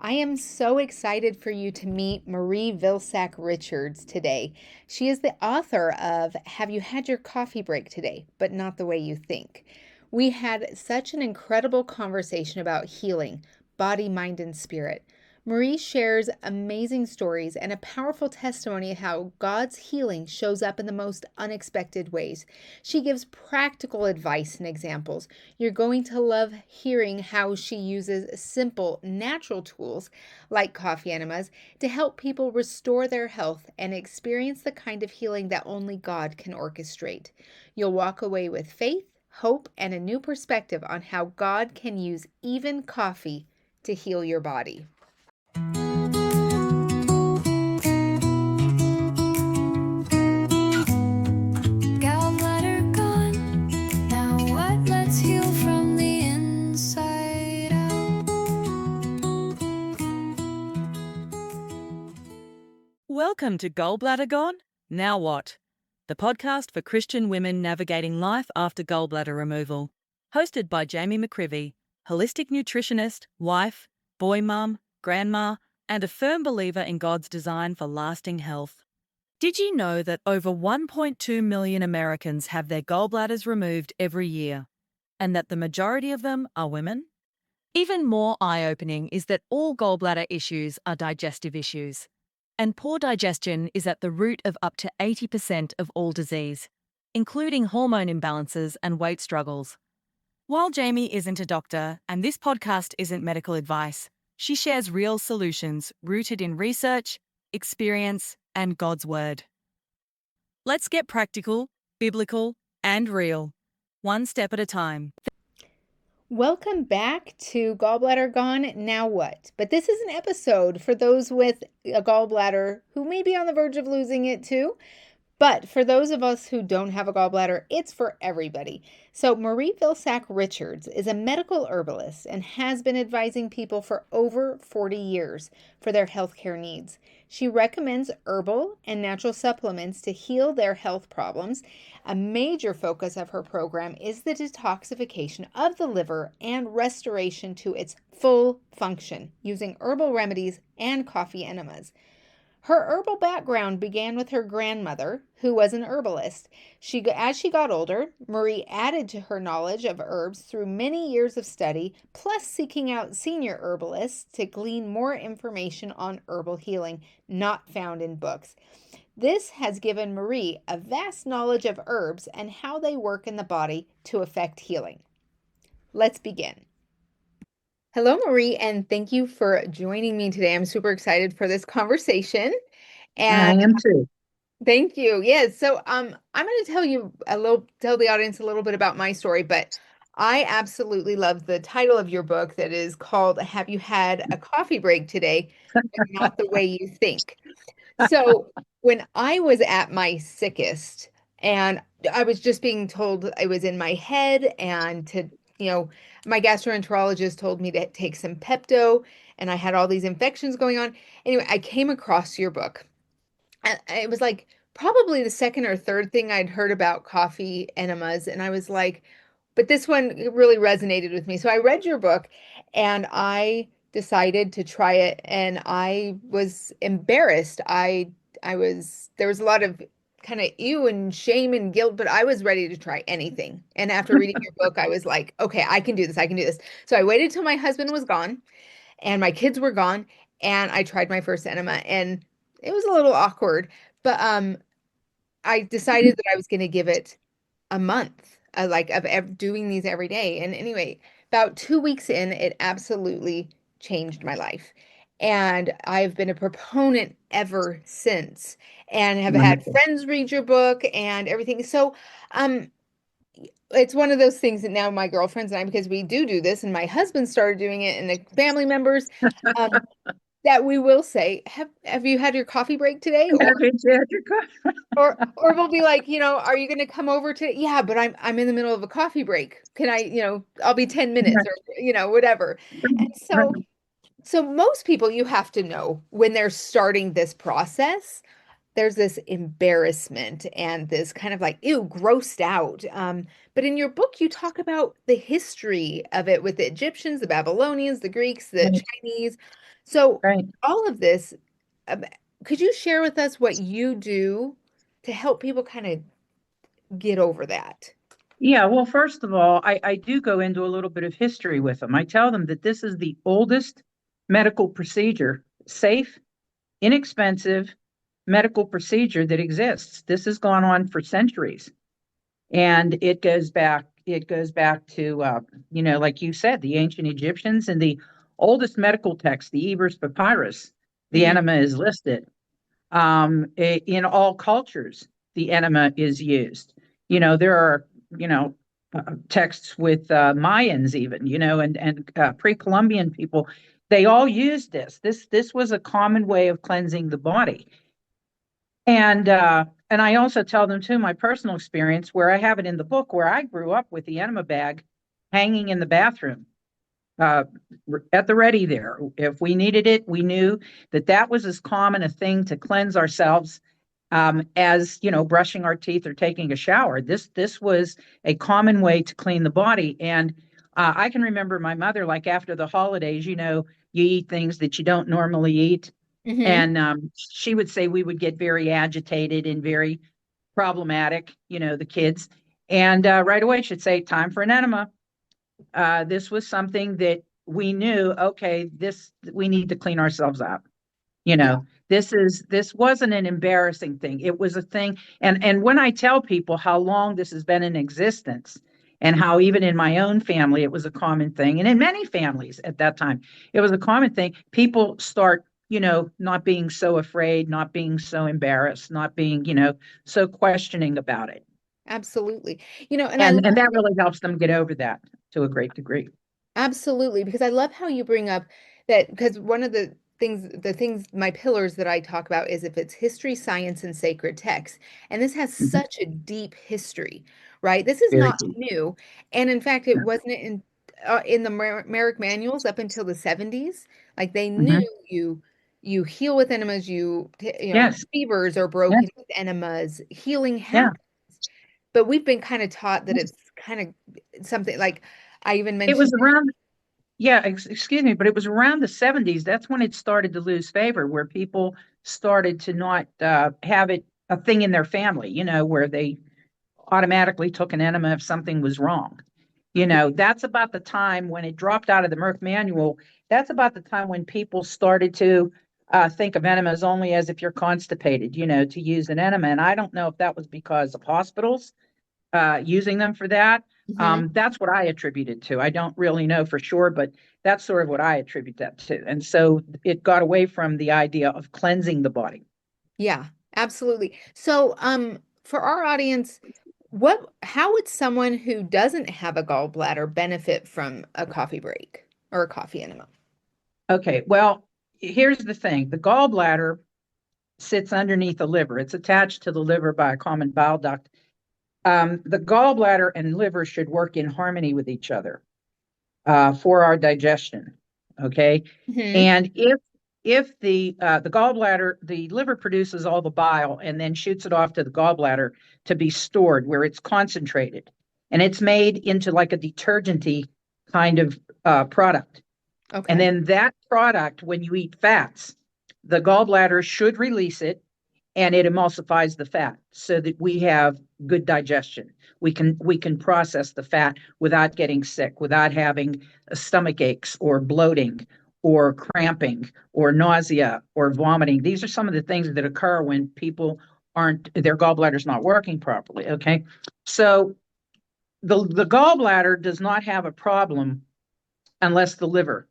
I am so excited for you to meet Marie Vilsak Richards today. She is the author of Have You Had Your Coffee Break Today, but Not the Way You Think. We had such an incredible conversation about healing, body, mind, and spirit. Marie shares amazing stories and a powerful testimony of how God's healing shows up in the most unexpected ways. She gives practical advice and examples. You're going to love hearing how she uses simple, natural tools like coffee enemas to help people restore their health and experience the kind of healing that only God can orchestrate. You'll walk away with faith, hope, and a new perspective on how God can use even coffee to heal your body. Gallbladder gone. Now what? Let's heal from the inside out. Welcome to Gallbladder Gone. Now what? The podcast for Christian women navigating life after gallbladder removal. Hosted by Jami, holistic nutritionist, wife, boy mum, grandma, and a firm believer in God's design for lasting health. Did you know that over 1.2 million Americans have their gallbladders removed every year, and that the majority of them are women? Even more eye-opening is that all gallbladder issues are digestive issues, and poor digestion is at the root of up to 80% of all disease, including hormone imbalances and weight struggles. While Jami isn't a doctor and this podcast isn't medical advice, she shares real solutions rooted in research, experience, and God's Word. Let's get practical, biblical, and real, one step at a time. Welcome back to Gallbladder Gone, Now What? But this is an episode for those with a gallbladder who may be on the verge of losing it too. But for those of us who don't have a gallbladder, it's for everybody. So Marie Vilsak Richards is a medical herbalist and has been advising people for over 40 years for their healthcare needs. She recommends herbal and natural supplements to heal their health problems. A major focus of her program is the detoxification of the liver and restoration to its full function using herbal remedies and coffee enemas. Her herbal background began with her grandmother, who was an herbalist. As she got older, Marie added to her knowledge of herbs through many years of study, plus seeking out senior herbalists to glean more information on herbal healing not found in books. This has given Marie a vast knowledge of herbs and how they work in the body to affect healing. Let's begin. Hello, Marie, and thank you for joining me today. I'm super excited for this conversation. I am too. Thank you. Yes. So I'm going to tell the audience a little bit about my story, but I absolutely love the title of your book that is called Have You Had a Coffee Break Today, but Not the Way You Think. So when I was at my sickest and I was just being told I was in my head and my gastroenterologist told me to take some Pepto and I had all these infections going on. Anyway, I came across your book. And it was like probably the second or third thing I'd heard about coffee enemas. And I was like, but this one really resonated with me. So I read your book and I decided to try it and I was embarrassed. There was a lot of kind of ew and shame and guilt, but I was ready to try anything. And after reading your book, I was like, okay, I can do this. I can do this. So I waited till my husband was gone and my kids were gone and I tried my first enema and it was a little awkward, but I decided that I was going to give it a month, of doing these every day. And anyway, about 2 weeks in, it absolutely changed my life. And I've been a proponent ever since and have had friends read your book and everything. So it's one of those things that now my girlfriends and I, because we do this, and my husband started doing it, and the family members, that we will say, have you had your coffee break today? Or we'll be like, are you going to come over to? Yeah, but I'm in the middle of a coffee break. Can I, I'll be 10 minutes or, whatever. And so most people, you have to know when they're starting this process, there's this embarrassment and this kind of like, ew, grossed out. But in your book, you talk about the history of it with the Egyptians, the Babylonians, the Greeks, the Right. Chinese. So Right. all of this, um, could you share with us what you do to help people kind of get over that? Yeah, well, first of all, I do go into a little bit of history with them. I tell them that this is the oldest medical procedure, safe, inexpensive medical procedure that exists. This has gone on for centuries. And it goes back to like you said, the ancient Egyptians and the oldest medical text, the Ebers Papyrus, the Hmm. enema is listed. In all cultures, the enema is used. There are texts with Mayans even, and pre-Columbian people. They all used this. This was a common way of cleansing the body. And I also tell them too my personal experience where I have it in the book where I grew up with the enema bag hanging in the bathroom uh, at the ready there. If we needed it, we knew that that was as common a thing to cleanse ourselves as brushing our teeth or taking a shower. This was a common way to clean the body. And I can remember my mother, like after the holidays, you eat things that you don't normally eat. Hmm. And she would say we would get very agitated and very problematic, the kids. And right away she'd say, time for an enema. This was something that we knew, okay, we need to clean ourselves up. You Yeah, know, this wasn't an embarrassing thing. It was a thing. And when I tell people how long this has been in existence and how even in my own family it was a common thing, and in many families at that time, it was a common thing, people start, not being so afraid, not being so embarrassed, not being, so questioning about it. absolutely. And I And that really helps them get over that to a great degree. absolutely, because I love how you bring up that because one of the things, my pillars that I talk about is if it's history, science, and sacred text. And this has Mhm. such a deep history, right? This is Very not deep. new. And in fact, it Yeah. wasn't in the Merrick manuals up until the 70s. Like they knew Mhm. you heal with enemas, Yes. fevers are Yes. broken with enemas, healing Yeah. happens. But we've been kind of taught that it's kind of something like I even It mentioned. was around, yeah, excuse me, but it was around the 70s. That's when it started to lose favor, where people started to not have it a thing in their family, where they automatically took an enema if something was wrong. That's about the time when it dropped out of the Merck manual. That's about the time when people started to think of enemas only as if you're constipated, to use an enema. And I don't know if that was because of hospitals using them for that. Mhm. That's what I attribute it to. I don't really know for sure, but that's sort of what I attribute that to. And so it got away from the idea of cleansing the body. Yeah, absolutely. So, for our audience, how would someone who doesn't have a gallbladder benefit from a coffee break or a coffee enema? Okay, well, here's the thing: the gallbladder sits underneath the liver. It's attached to the liver by a common bile duct. The gallbladder and liver should work in harmony with each other for our digestion. Okay, Hmm. and if the gallbladder, the liver produces all the bile and then shoots it off to the gallbladder to be stored where it's concentrated, and it's made into like a detergenty kind of product. And Okay. then that product, when you eat fats, the gallbladder should release it and it emulsifies the fat so that we have good digestion. We can process the fat without getting sick, without having stomach aches or bloating or cramping or nausea or vomiting. These are some of the things that occur when people aren't their gallbladder's not working properly. Okay. So the gallbladder does not have a problem unless the liver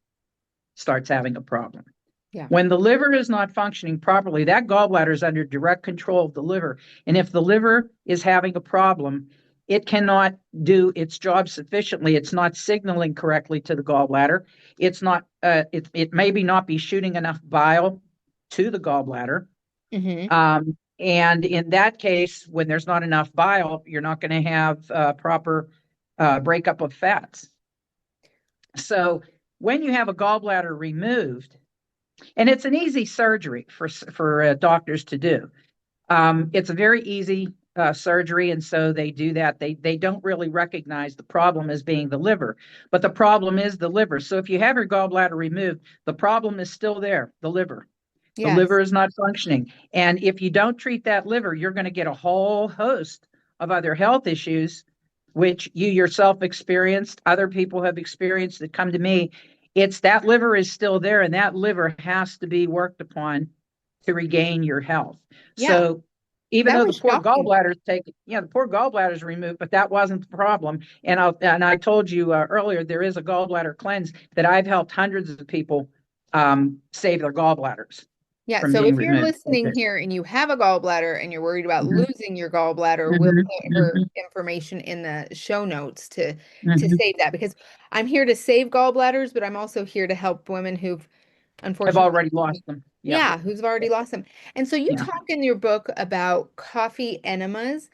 starts having a problem. Yeah. When the liver is not functioning properly, that gallbladder is under direct control of the liver. And if the liver is having a problem, it cannot do its job sufficiently. It's not signaling correctly to the gallbladder. It's not. It maybe not be shooting enough bile to the gallbladder. Hmm. And in that case, when there's not enough bile, you're not going to have proper breakup of fats. So when you have a gallbladder removed, and it's an easy surgery for doctors to do. It's a very easy surgery, and so they do that. They don't really recognize the problem as being the liver, but the problem is the liver. So if you have your gallbladder removed, the problem is still there, the liver. The Yes. liver is not functioning. And if you don't treat that liver, you're going to get a whole host of other health issues, which you yourself experienced, other people have experienced that come to me. It's that liver is still there, and that liver has to be worked upon to regain your health. Yeah. So even That though the was poor shocking. gallbladder's taken, the poor gallbladder's removed, but that wasn't the problem. And I told you earlier, there is a gallbladder cleanse that I've helped hundreds of people save their gallbladders Yeah, from so being if you're removed. listening here and you have a gallbladder and you're worried about Mhm, losing your gallbladder, we'll mhm, put her mhm, information in the show notes to mhm. save that, because I'm here to save gallbladders, but I'm also here to help women who've I've unfortunately, already lost them. Yeah, yeah, who've already lost them. And so you yeah, talk in your book about coffee enemas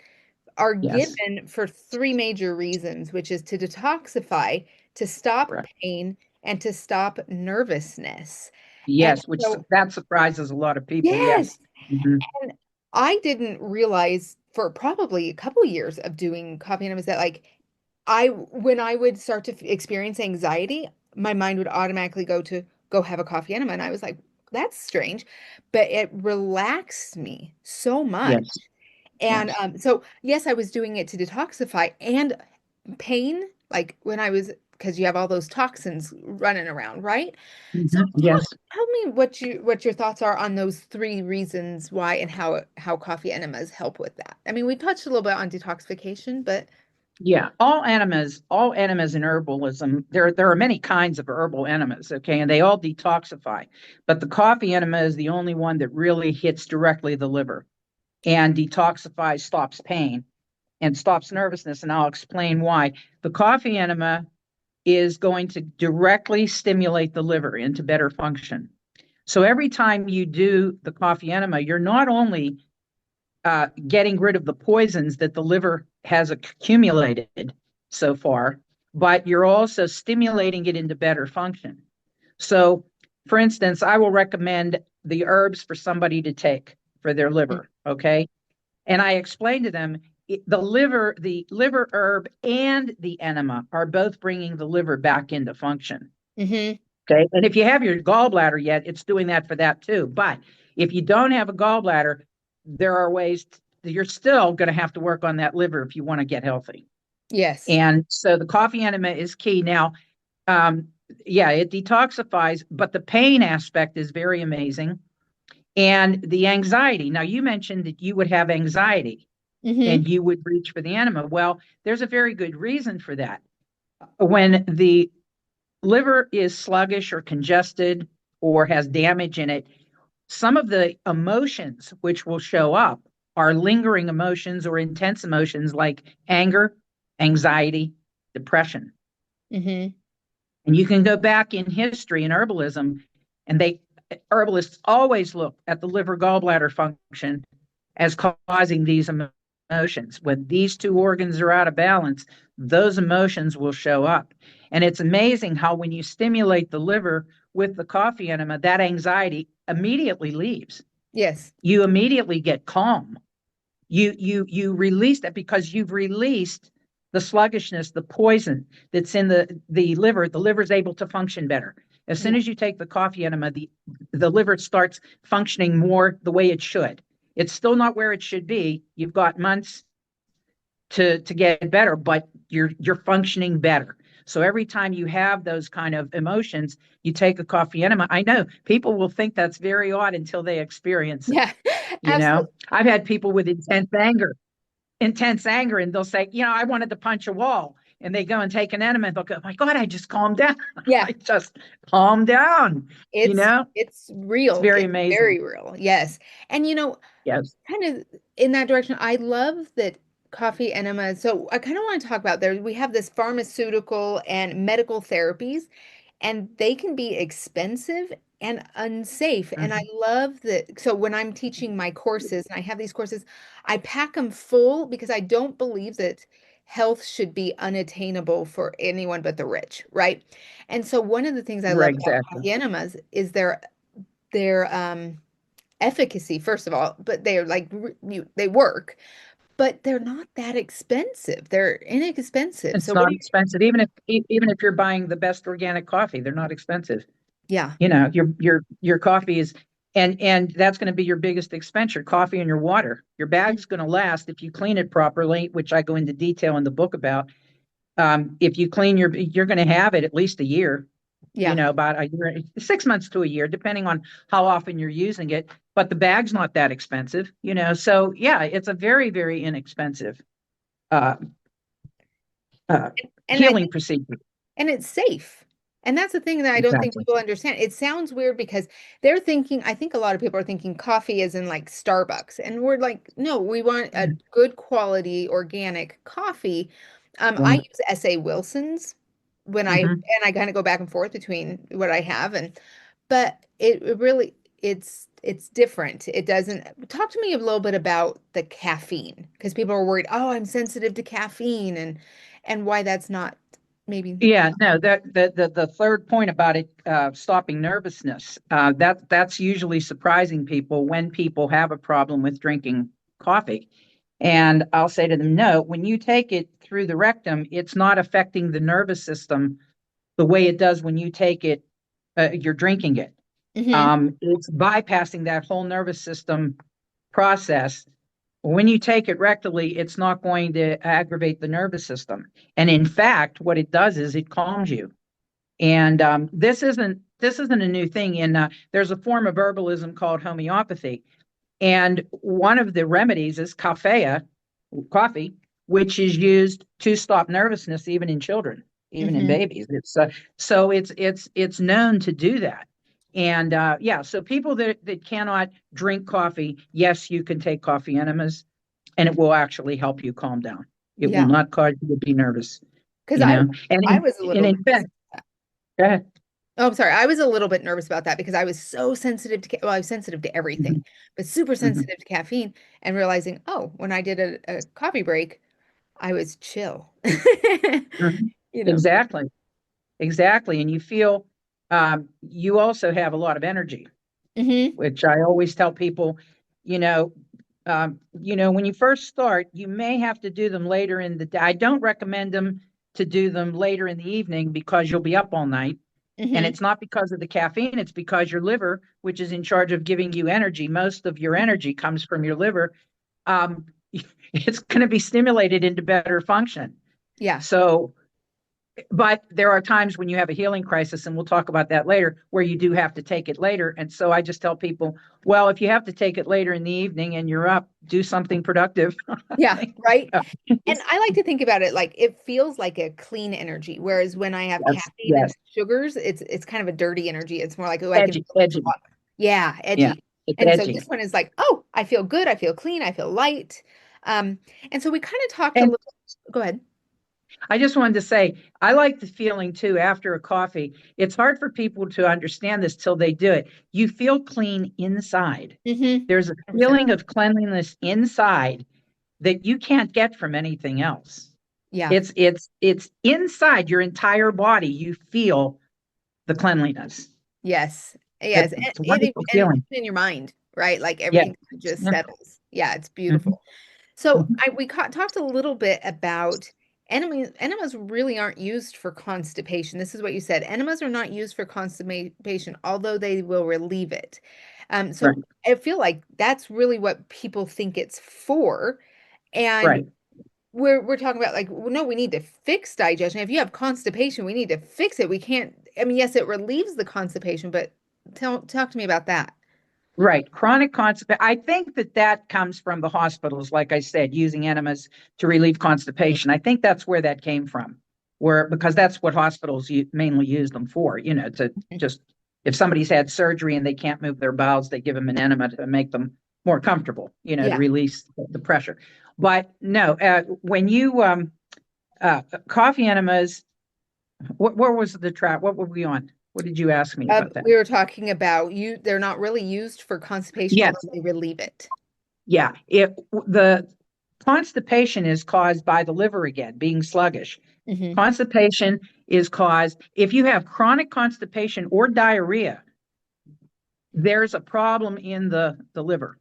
are yes, given for three major reasons, which is to detoxify, to stop correct. pain, and to stop nervousness. And Yes, which so, that surprises a lot of people. yes. Yes. Mhm. And I didn't realize for probably a couple years of doing coffee enemas that like when I would start to experience anxiety, my mind would automatically go to go have a coffee enema. And I was like, that's strange, but it relaxed me so much. Yes, And yes. so yes, I was doing it to detoxify and pain, like when I was, because you have all those toxins running around, right? So Mhm, yes. tell me what your thoughts are on those three reasons why and how coffee enemas help with that. I mean, we touched a little bit on detoxification, but Yeah, all enemas in herbalism, there are many kinds of herbal enemas, okay, and they all detoxify. But the coffee enema is the only one that really hits directly the liver and detoxifies, stops pain, and stops nervousness. And I'll explain why. The coffee enema is going to directly stimulate the liver into better function. So every time you do the coffee enema, you're not only getting rid of the poisons that the liver has accumulated so far, but you're also stimulating it into better function. So, for instance, I will recommend the herbs for somebody to take for their liver, okay? And I explain to them the liver herb and the enema are both bringing the liver back into function. mm-hmm. Okay. And if you have your gallbladder yet, it's doing that for that too. But if you don't have a gallbladder, there are ways you're still going to have to work on that liver if you want to get healthy. Yes. And so the coffee enema is key. Now, um, yeah, it detoxifies, but the pain aspect is very amazing. And the anxiety. Now, you mentioned that you would have anxiety Mm-hmm. and you would reach for the enema. Well, there's a very good reason for that. When the liver is sluggish or congested or has damage in it, some of the emotions which will show up are lingering emotions or intense emotions like anger, anxiety, depression. Mm-hmm. And you can go back in history in herbalism, and herbalists always look at the liver gallbladder function as causing these emotions. When these two organs are out of balance, those emotions will show up. And it's amazing how when you stimulate the liver with the coffee enema, that anxiety immediately leaves. Yes. You immediately get calm. You release that because you've released the sluggishness, the poison that's in the liver. The liver is able to function better. As soon Yeah. as you take the coffee enema, the liver starts functioning more the way it should. It's still not where it should be. You've got months to get better, but you're functioning better. So every time you have those kind of emotions, you take a coffee enema. I know people will think that's very odd until they experience it. Yeah. You know, Absolutely. I've had people with intense anger, and they'll say, I wanted to punch a wall. And they go and take an enema and they'll go, oh my God, I just calmed down. Yeah. I just calmed down. You It's know, it's it's real. very It's amazing. very real. Yes. And Yes. kind of in that direction, I love that coffee enema. So I kind of want to talk about there. We have this pharmaceutical and medical therapies, and they can be expensive and unsafe. And I Mhm. love that. So when I'm teaching my courses, and I have these courses, I pack them full because I don't believe that health should be unattainable for anyone but the rich, right? And so one of the things I Right, love about exactly. coffee enemas is their efficacy, first of all, but they're like they work, but they're not that expensive. They're inexpensive. It's So what not do you, expensive, even if you're buying the best organic coffee, they're not expensive. yeah. Your coffee is, and that's going to be your biggest expense, your coffee and your water. Your bag's going to last if you clean it properly, which I go into detail in the book about. If you clean you're going to have it at least a year, Yeah. about a year, 6 months to a year, depending on how often you're using it. But the bag's not that expensive, so yeah, it's a very, very inexpensive uh, And I healing think, procedure. and it's safe. And that's the thing that I don't think Exactly. people understand. It sounds weird because they're thinking, I think a lot of people are thinking coffee is in like Starbucks. And we're like, no, we want a good quality organic coffee. I Right. use S.A. Wilson's Hmm. and I kind of go back and forth between what I have but it really, it's different. It doesn't, talk to me a little bit about the caffeine because people are worried, oh, I'm sensitive to caffeine and why that's not maybe. Yeah, no, that the third point about it, stopping nervousness, that's usually surprising people when people have a problem with drinking coffee. And I'll say to them, no, when you take it through the rectum, it's not affecting the nervous system the way it does when you take it, you're drinking it. Hmm. It's bypassing that whole nervous system process. When you take it rectally, it's not going to aggravate the nervous system. And in fact, what it does is it calms you. And this isn't a new thing. There's a form of herbalism called homeopathy, and one of the remedies is coffee, which is used to stop nervousness even in children, even in Hmm. babies. It's known to do that. And yeah, so people that cannot drink coffee, yes, you can take coffee enemas, and it will actually help you calm down. It will Yeah. not cause you to be nervous, Because you know. And I was a and little in nervous. fact, go ahead. Oh, I'm sorry. I was a little bit nervous about that because I was so sensitive to, well, I was sensitive to everything, Mhm, but super mhm, sensitive to caffeine and realizing, oh, when I did a coffee break, I was chill. mhm. You know. Exactly, exactly. And you also have a lot of energy, Hmm. which I always tell people, you know, when you first start, you may have to do them later in the day. I don't recommend them to do them later in the evening because you'll be up all night. And Hmm. it's not because of the caffeine, it's because your liver, which is in charge of giving you energy, most of your energy comes from your liver. Um, it's going to be stimulated into better function. Yeah. So but there are times when you have a healing crisis, and we'll talk about that later, where you do have to take it later. And so I just tell people, well, if you have to take it later in the evening and you're up, do something productive. Yeah. Right. And Yes, I like to think about it like it feels like a clean energy, whereas when I have caffeine and yes. sugars, it's kind of a dirty energy. It's more like, oh, I can Edgy, feel this edgy. hot. Yeah, Yeah, edgy. it's And so edgy. this one is like, oh, I feel good, I feel clean, I feel light. Um, and so we kind of talked a And little, go ahead. I just wanted to say, I like the feeling too after a coffee. It's hard for people to understand this till they do it. You feel clean inside. Mm-hmm. There's a 100%. feeling of cleanliness inside that you can't get from anything else. Yeah. It's inside your entire body. You feel the cleanliness. Yes. Yes. It's a And wonderful even feeling. in your mind, right? Like Yeah. everything just Yeah. settles. Yeah, it's Mhm, beautiful. So mhm. we talked a little bit about enemas. Enemas really aren't used for constipation. This is what you said. Enemas are not used for constipation, although they will relieve it. Right. So I feel like that's really what people think it's for. And Right. we're talking about like, well, no, we need to fix digestion. If you have constipation, we need to fix it. We can't, I mean, yes, it relieves the constipation, but talk to me about that. Right. Chronic constipation. I think that comes from the hospitals, like I said, using enemas to relieve constipation. I think that's where that came from, where because that's what hospitals mainly use them for. To just if somebody's had surgery and they can't move their bowels, they give them an enema to make them more comfortable. To Yeah. release the pressure. But no, when you coffee enemas, where was the trap? What were we on? What did you ask me about that? We were talking about they're not really used for constipation, although Yes. they relieve it. Yeah. The constipation is caused by the liver again being sluggish. Hmm. Constipation is caused if you have chronic constipation or diarrhea, there's a problem in the liver.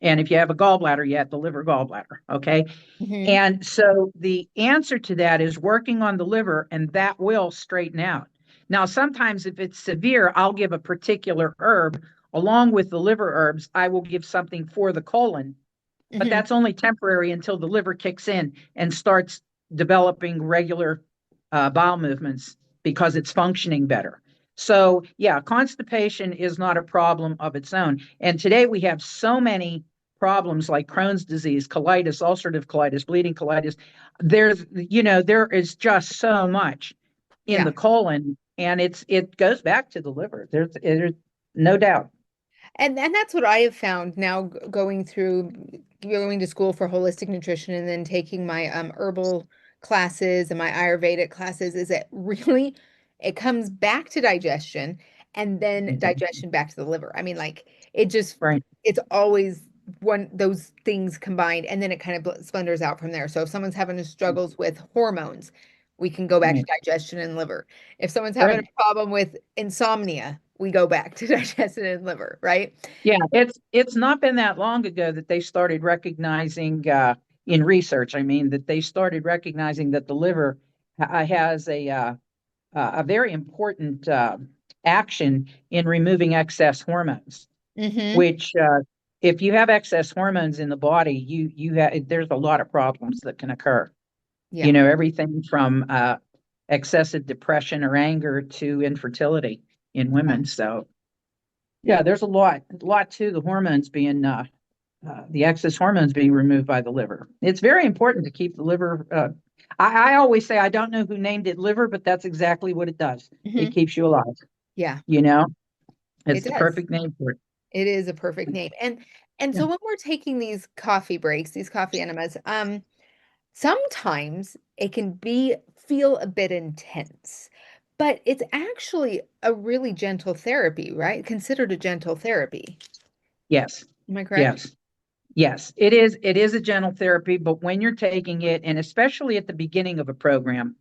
And if you have a gallbladder, you have the liver gallbladder. Okay. Hmm. And so the answer to that is working on the liver, and that will straighten out. Now, sometimes if it's severe, I'll give a particular herb along with the liver herbs. I will give something for the colon, but Hmm. that's only temporary until the liver kicks in and starts developing regular bowel movements because it's functioning better. So, yeah, constipation is not a problem of its own. And today we have so many problems like Crohn's disease, colitis, ulcerative colitis, bleeding colitis. There is just so much in Yeah. the colon, and it goes back to the liver. There's no doubt. And that's what I have found now going to school for holistic nutrition and then taking my herbal classes and my Ayurvedic classes is that really it comes back to digestion and then Mhm. digestion back to the liver. I mean, like it just Right. it's always one those things combined and then it kind of splinters out from there. So if someone's having struggles with hormones, we can go back to Right. digestion and liver. If someone's having Right. a problem with insomnia, we go back to digestion and liver, right? Yeah, it's not been that long ago that they started recognizing in research. I mean, that they started recognizing that the liver has a very important action in removing excess hormones. Mm-hmm. Which, if you have excess hormones in the body, there's a lot of problems that can occur. Yeah. Everything from excessive depression or anger to infertility in women. So yeah, there's a lot to the hormones being the excess hormones being removed by the liver. It's very important to keep the liver. I always say I don't know who named it liver, but that's exactly what it does. It Hmm. keeps you alive. Yeah, You know, it it's the does. perfect name for it. It is a perfect name. And Yeah. so when we're taking these coffee breaks, these coffee enemas, sometimes it can be feel a bit intense, but it's actually a really gentle therapy, right? Considered a gentle therapy. Yes. Am I correct? Yes. Yes. It is a gentle therapy, but when you're taking it, and especially at the beginning of a program,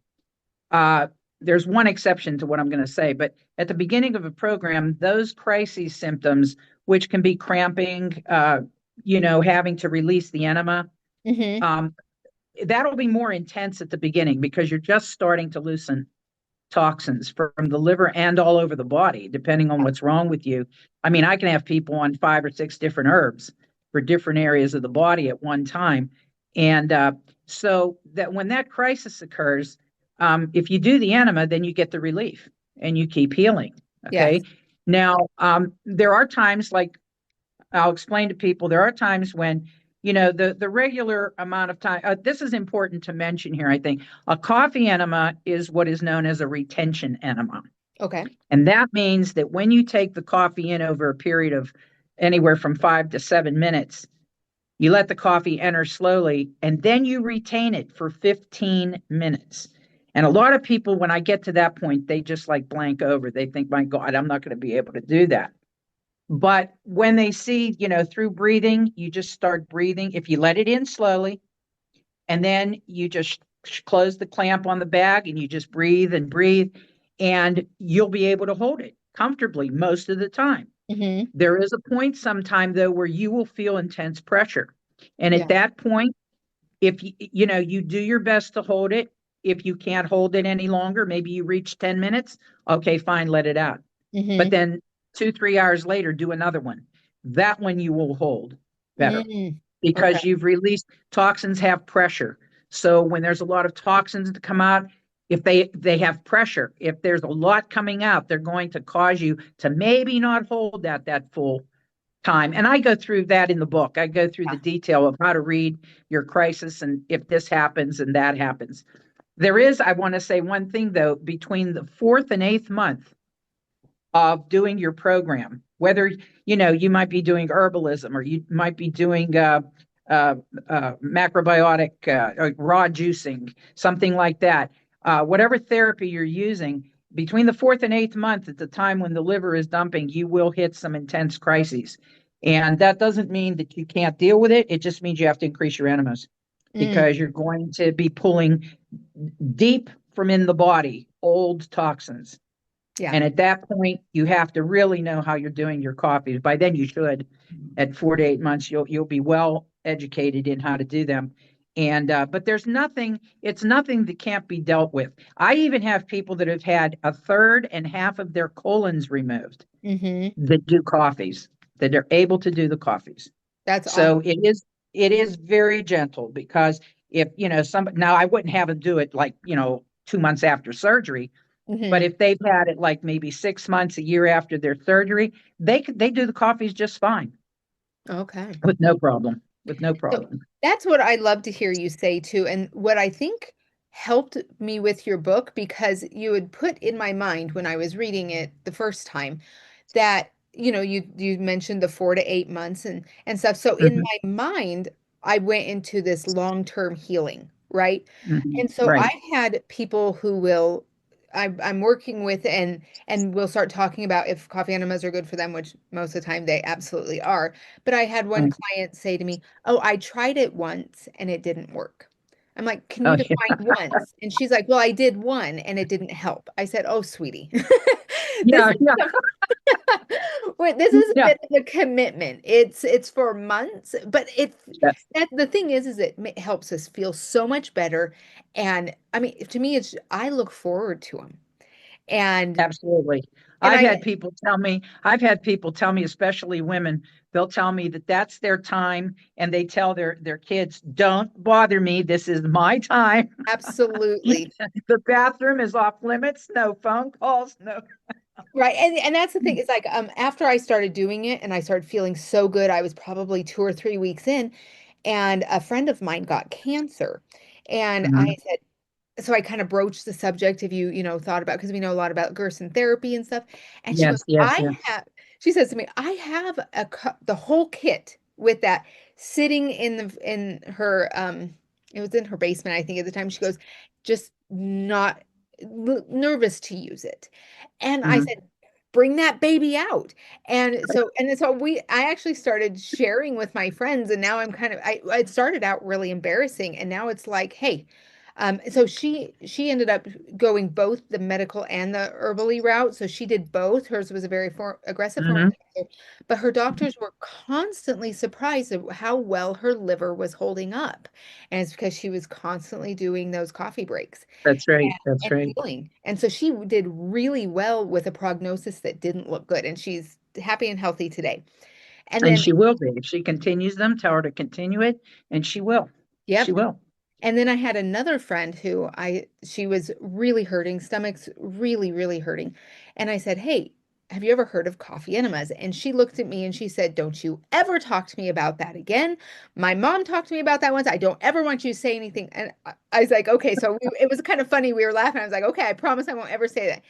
uh, there's one exception to what I'm going to say, but at the beginning of a program, those crises symptoms, which can be cramping, having to release the enema, Mm-hmm. um, that'll be more intense at the beginning because you're just starting to loosen toxins from the liver and all over the body, depending on what's wrong with you. I mean, I can have people on 5 or 6 different herbs for different areas of the body at one time. And so that when that crisis occurs, if you do the enema, then you get the relief and you keep healing. Okay. Yes. Now, there are times like I'll explain to people, there are times when, the regular amount of time, this is important to mention here, I think. A coffee enema is what is known as a retention enema. Okay. And that means that when you take the coffee in over a period of anywhere from 5 to 7 minutes, you let the coffee enter slowly and then you retain it for 15 minutes. And a lot of people, when I get to that point, they just like blank over. They think, my God, I'm not going to be able to do that. But when they see, through breathing, you just start breathing. If you let it in slowly, and then you just close the clamp on the bag and you just breathe and breathe, and you'll be able to hold it comfortably most of the time. Mm-hmm. There is a point sometime, though, where you will feel intense pressure. And at Yeah. that point, if you do your best to hold it. If you can't hold it any longer, maybe you reach 10 minutes. Okay, fine, let it out. But Mm-hmm. then 2, 3 hours later, do another one. That one you will hold better Mm. Okay. because you've released toxins have pressure. So when there's a lot of toxins to come out, if they have pressure, if there's a lot coming out, they're going to cause you to maybe not hold that full time. And I go through that in the book. I go through the Yeah. detail of how to read your crisis and if this happens and that happens. There is, I want to say one thing though, between the 4th and 8th month of doing your program, whether you might be doing herbalism or you might be doing macrobiotic raw juicing, something like that. Whatever therapy you're using, between the 4th and 8th month, at the time when the liver is dumping, you will hit some intense crises. And that doesn't mean that you can't deal with it. It just means you have to increase your enemas Mm. because you're going to be pulling deep from in the body old toxins. Yeah. And at that point, you have to really know how you're doing your coffees. By then, you should. At 4 to 8 months, you'll be well educated in how to do them. And but there's nothing. It's nothing that can't be dealt with. I even have people that have had a third and half of their colons removed Hmm. that do coffees, that are able to do the coffees. That's So awesome. it is very gentle because if some now I wouldn't have them do it like 2 months after surgery, but Hmm. if they've had it like maybe 6 months, a year after their surgery, they do the coffees just fine Okay. with no problem. With no So problem. that's what I love to hear you say too. And what I think helped me with your book, because you had put in my mind when I was reading it the first time that, you mentioned the 4 to 8 months and stuff. So in Mhm, my mind, I went into this long-term healing, right? mhm. And so Right. I've had people who will I'm working with and we'll start talking about if coffee enemas are good for them, which most of the time they absolutely are. But I had one Right. client say to me, "Oh, I tried it once and it didn't work." I'm like, "Can you Oh, define yeah. once?" And she's like, "Well, I did one and it didn't help." I said, "Oh, sweetie, this Yeah. is Yeah. this is a Yeah. bit of a commitment. It's for months, but Yes. that the thing is it helps us feel so much better. And I mean, to me, it's I look forward to them. And Absolutely. and I've I had people tell me, especially women, they'll tell me that that's their time, and they tell their kids, "Don't bother me. This is my time. absolutely The bathroom is off limits. No phone calls. No." right. And that's the thing. It's like after I started doing it and I started feeling so good, I was probably 2 or 3 weeks in, and a friend of mine got cancer. And I Mhm. said, so I kind of broached the subject if thought about, because we know a lot about Gerson therapy and stuff. And she goes, Yes, yes, yes. she says to me, I have the whole kit with that sitting in her, it was in her basement, I think at the time. She goes, just not nervous to use it. And I Mhm. said, bring that baby out. And so I actually started sharing with my friends, and now it started out really embarrassing, and now it's like, hey, so she ended up going both the medical and the herbally route. So she did both. Hers was a very aggressive form of Mhm. cancer, but her doctors were constantly surprised at how well her liver was holding up. And it's because she was constantly doing those coffee breaks That's right. That's and right. healing. And so she did really well with a prognosis that didn't look good. And she's happy and healthy today. And And then, she will be. If she continues them, tell her to continue it, and she will. She yep. will. And then I had another friend she was really hurting, stomach's really, really hurting. And I said, "Hey, have you ever heard of coffee enemas?" And she looked at me and she said, "Don't you ever talk to me about that again. My mom talked to me about that once. I don't ever want you to say anything." And I was like, "Okay." So it was kind of funny. We were laughing. I was like, "Okay, I promise I won't ever say that."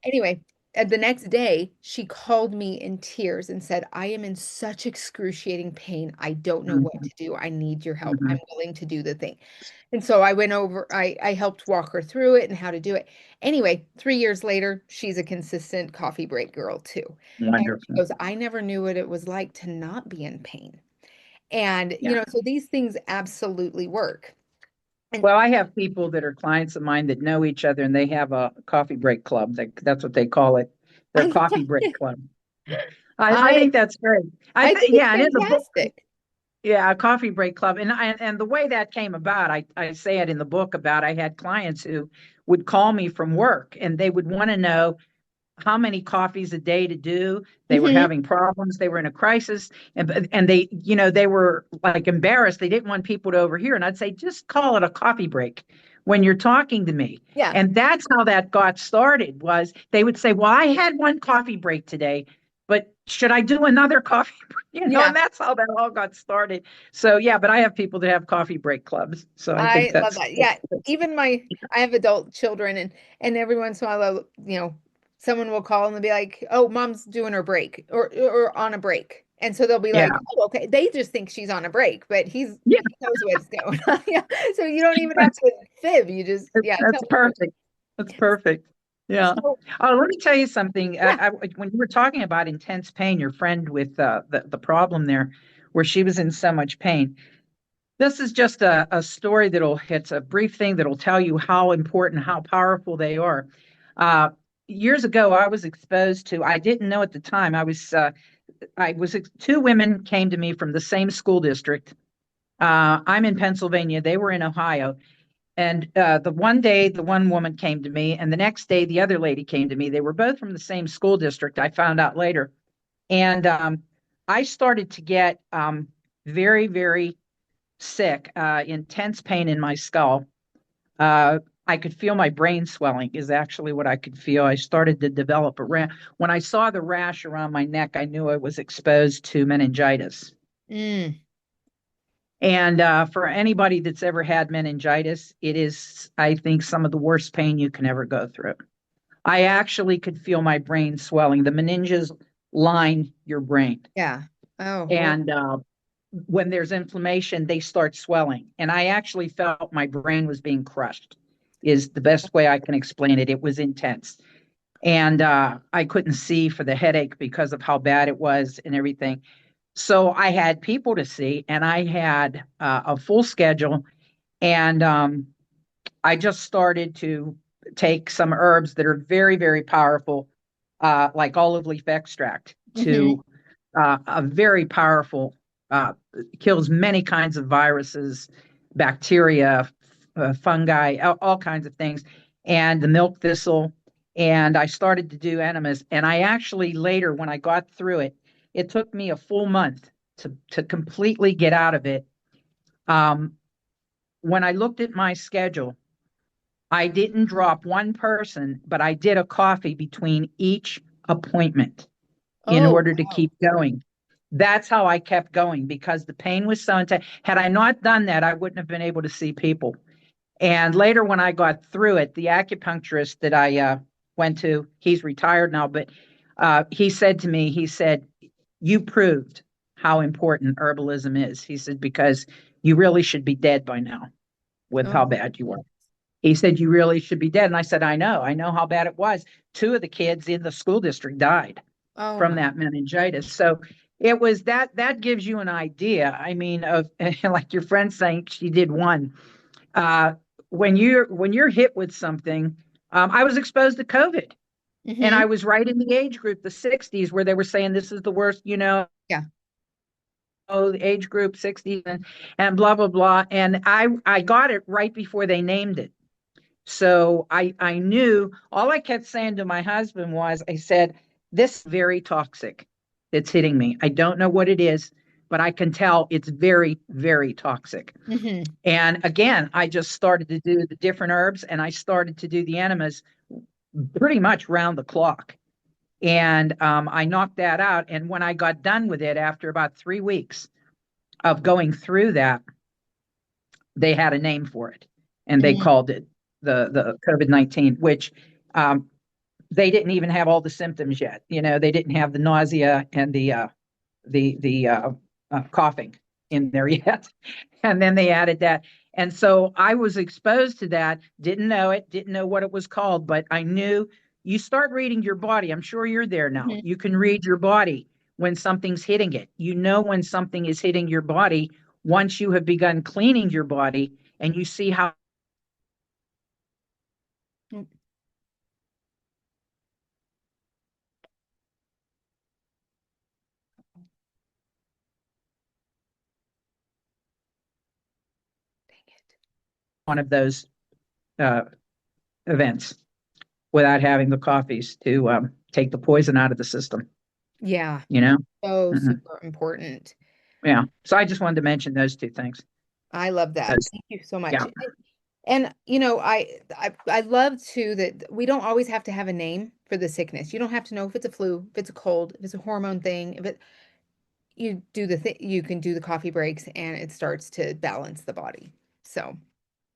Anyway, the next day, she called me in tears and said, "I am in such excruciating pain. I don't know what Mhm. to do. I need your help. I'm Mhm. willing to do the thing." And so I went over, I helped walk her through it and how to do it. Anyway, 3 years later, she's a consistent coffee break girl too. And she Wonderful. goes, "I never knew what it was like to not be in pain." And, Yeah. so these things absolutely work. And Well, I have people that are clients of mine that know each other, and they have a coffee break club. That's what they call it. Their I, coffee break club. I I, think that's great. I think Yeah, and in it's the book, fantastic. yeah, a coffee break club, and the way that came about, I say it in the book about I had clients who would call me from work, and they would want to know how many coffees a day to do. They were Hmm. having problems. They were in a crisis, and they were like embarrassed. They didn't want people to overhear. And I'd say, just call it a coffee break when you're talking to me. Yeah. And that's how that got started. Was they would say, "Well, I had one coffee break today, but should I do another coffee break?" Yeah. And that's how that all got started. So yeah, but I have people that have coffee break clubs. So I think I love that's that. Yeah, even I have adult children, and every once in a while, someone will call and they'll be like, "Oh, mom's doing her break or on a break." And so they'll be yeah, like, "Oh, okay." They just think she's on a break, but yeah, he knows what's going on. Yeah. So you don't even have to fib. You just, yeah, tell that's the truth. perfect. That's perfect. Yeah. So, Oh, let me tell you something. yeah. When you were talking about intense pain, your friend with the problem there, where she was in so much pain, this is just a story it's a brief thing that'll tell you how important, how powerful they are. Uh, years ago, I was exposed to, I didn't know at the time, two women came to me from the same school district. I'm in Pennsylvania. They were in Ohio. And the one day, the one woman came to me, and the next day, the other lady came to me. They were both from the same school district. I found out later. And I started to get very, very sick, intense pain in my skull. I could feel my brain swelling is actually what I could feel. I started to develop a rash. When I saw the rash around my neck, I knew I was exposed to meningitis. Mm. And for anybody that's ever had meningitis, it is, I think, some of the worst pain you can ever go through. I actually could feel my brain swelling. The meninges line your brain. Yeah. Oh, And when there's inflammation, they start swelling. And I actually felt my brain was being crushed, is the best way I can explain it. It was intense. And I couldn't see for the headache because of how bad it was and everything. So I had people to see, and I had a full schedule. And I just started to take some herbs that are very, very powerful, like olive leaf extract, to a very powerful, kills many kinds of viruses, bacteria, fungi, all kinds of things, and the milk thistle. And I started to do enemas. And I actually later, when I got through it, it took me a full month to completely get out of it. When I looked at my schedule, I didn't drop one person, but I did a coffee between each appointment in oh, order to keep going. That's how I kept going, because the pain was so intense. Had I not done that, I wouldn't have been able to see people. And later, when I got through it, the acupuncturist that I went to, he's retired now, but he said to me, he said, "You proved how important herbalism is." He said, "Because you really should be dead by now with how oh, bad you were." He said, "You really should be dead." And I said, I know how bad it was. Two of the kids in the school district died oh from my. that meningitis. So it was that gives you an idea. I mean, of like your friend saying she did one. Uh, when you're hit with something, I was exposed to COVID, and Mm-hmm. I was right in the age group, the 60s, where they were saying this is the worst, Yeah. the age group 60s, and blah blah blah. And I got it right before they named it. So I knew. All I kept saying to my husband was, I said, "This is very toxic. It's hitting me. I don't know what it is, but I can tell it's very, very toxic." Mm-hmm. And again, I just started to do the different herbs, and I started to do the enemas pretty much round the clock. And I knocked that out. And when I got done with it, after about 3 weeks of going through that, they had a name for it, and they Mm-hmm. called it the COVID-19, which they didn't even have all the symptoms yet. They didn't have the nausea and the coughing in there yet. And then they added that. And so I was exposed to that, didn't know it, didn't know what it was called, but I knew. You start reading your body. I'm sure you're there now. Mm-hmm. You can read your body when something's hitting it. You know when something is hitting your body once you have begun cleaning your body, and you see how one of those uh, events without having the coffees to take the poison out of the system, Yeah. you know? So Mhm. super important. Yeah. So I just wanted to mention those two things. I love that. 'Cause, Thank you so much. yeah, And I love too that we don't always have to have a name for the sickness. You don't have to know if it's a flu, if it's a cold, if it's a hormone thing. If it you do the thing, you can do the coffee breaks, and it starts to balance the body. So,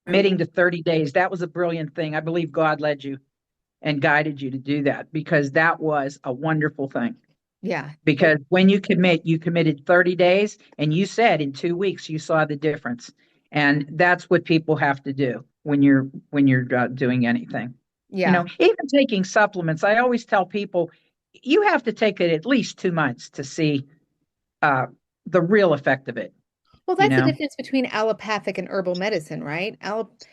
committing to 30 days, that was a brilliant thing. I believe God led you and guided you to do that, because that was a wonderful thing. yeah, Because when you commit, you committed 30 days, and you said in 2 weeks you saw the difference. And that's what people have to do when you're doing anything. yeah, Even taking supplements, I always tell people you have to take it at least 2 months to see uh, the real effect of it. Well, you that's the know? difference between allopathic and herbal medicine, right?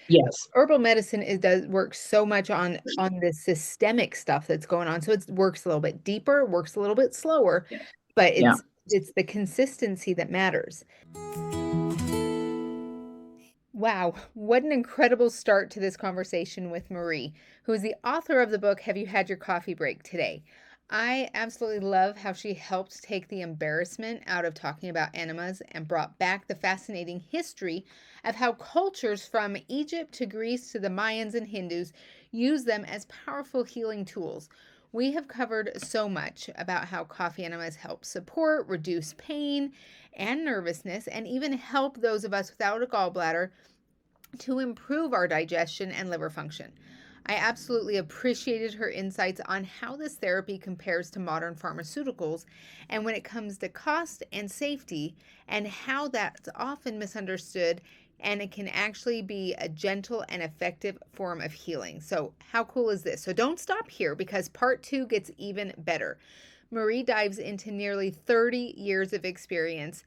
Yes. Herbal medicine does work so much on the systemic stuff that's going on. So it works a little bit deeper, works a little bit slower, Yeah. but Yeah. it's the consistency that matters. Wow, what an incredible start to this conversation with Marie, who is the author of the book, Have You Had Your Coffee Break Today? I absolutely love how she helped take the embarrassment out of talking about enemas and brought back the fascinating history of how cultures from Egypt to Greece to the Mayans and Hindus use them as powerful healing tools. We have covered so much about how coffee enemas help support, reduce pain and nervousness, and even help those of us without a gallbladder to improve our digestion and liver function. I absolutely appreciated her insights on how this therapy compares to modern pharmaceuticals and when it comes to cost and safety, and how that's often misunderstood and it can actually be a gentle and effective form of healing. So, how cool is this? So, don't stop here because part 2 gets even better. Marie dives into nearly 30 years of experience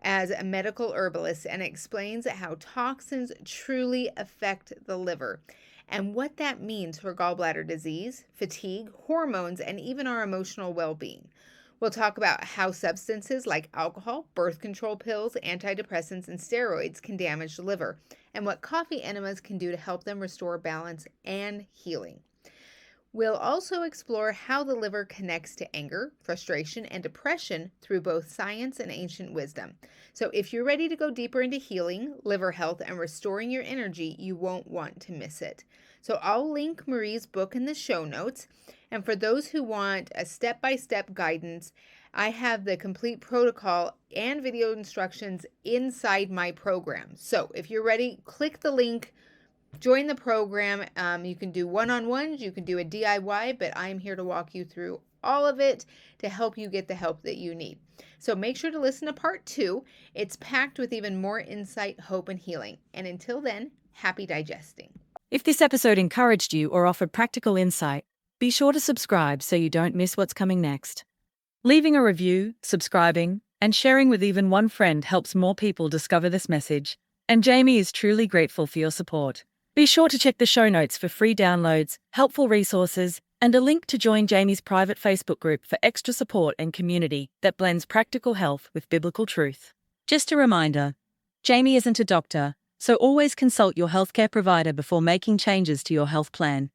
as a medical herbalist and explains how toxins truly affect the liver and what that means for gallbladder disease, fatigue, hormones, and even our emotional well being. We'll talk about how substances like alcohol, birth control pills, antidepressants, and steroids can damage the liver, and what coffee enemas can do to help them restore balance and healing. We'll also explore how the liver connects to anger, frustration, and depression through both science and ancient wisdom. So, if you're ready to go deeper into healing, liver health, and restoring your energy, you won't want to miss it. So, I'll link Marie's book in the show notes. And for those who want a step by step guidance, I have the complete protocol and video instructions inside my program. So, if you're ready, click the link. Join the program. You can do one-on-ones, you can do a DIY, but I'm here to walk you through all of it to help you get the help that you need. So make sure to listen to part 2. It's packed with even more insight, hope, and healing. And until then, happy digesting. If this episode encouraged you or offered practical insight, be sure to subscribe so you don't miss what's coming next. Leaving a review, subscribing, and sharing with even one friend helps more people discover this message, and Jami is truly grateful for your support. Be sure to check the show notes for free downloads, helpful resources, and a link to join Jami's private Facebook group for extra support and community that blends practical health with biblical truth. Just a reminder, Jami isn't a doctor, so always consult your healthcare provider before making changes to your health plan.